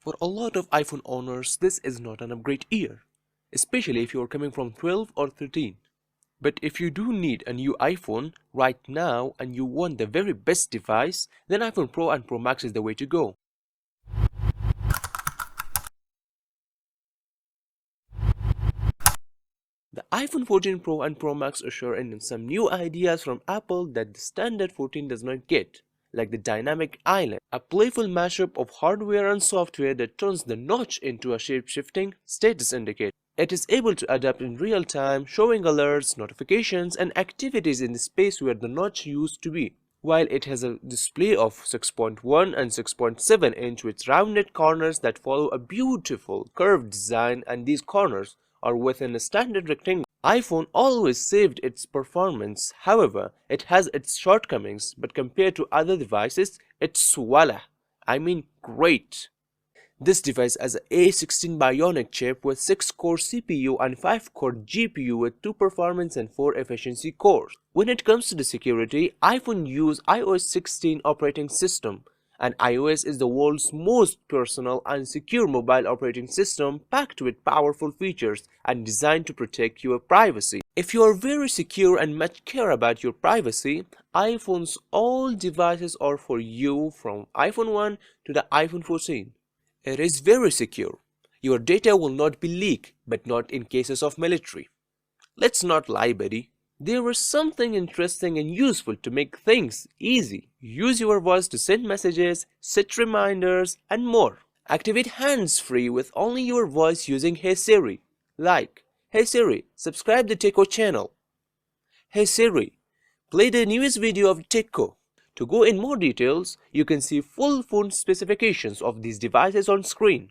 For a lot of iPhone owners, this is not an upgrade year, especially if you are coming from 12 or 13. But if you do need a new iPhone right now and you want the very best device, then iPhone Pro and Pro Max is the way to go. The iPhone 14 Pro and Pro Max usher in some new ideas from Apple that the standard 14 does not get, like the dynamic island, a playful mashup of hardware and software that turns the notch into a shape-shifting status indicator. It is able to adapt in real time, showing alerts, notifications, and activities in the space where the notch used to be. While it has a display of 6.1 and 6.7 inch with rounded corners that follow a beautiful curved design, and these corners are within a standard rectangle. iPhone always saved its performance, however, it has its shortcomings, but compared to other devices, it's voila, I mean great. This device has an A16 Bionic chip with 6-core CPU and 5-core GPU with 2 performance and 4 efficiency cores. When it comes to the security, iPhone uses iOS 16 operating system, and iOS is the world's most personal and secure mobile operating system, packed with powerful features and designed to protect your privacy. If you are very secure and much care about your privacy, iPhone's all devices are for you, from iPhone 1 to the iPhone 14. It is very secure. Your data will not be leaked, but not in cases of military. Let's not lie, buddy. There is something interesting and useful to make things easy. Use your voice to send messages, set reminders, and more. Activate hands-free with only your voice using Hey Siri. Like, Hey Siri, subscribe the Techooo channel. Hey Siri, play the newest video of Techooo. To go in more details, you can see full phone specifications of these devices on screen.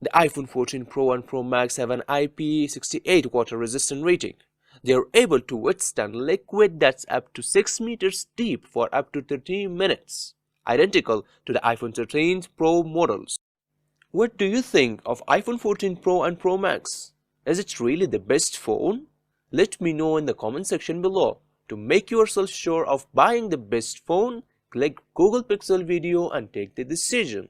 The iPhone 14 Pro and Pro Max have an IP68 water resistant rating. They are able to withstand liquid that's up to 6 meters deep for up to 30 minutes, identical to the iPhone 13 Pro models. What do you think of iPhone 14 Pro and Pro Max? Is it really the best phone? Let me know in the comment section below. To make yourself sure of buying the best phone, click Google Pixel video and take the decision.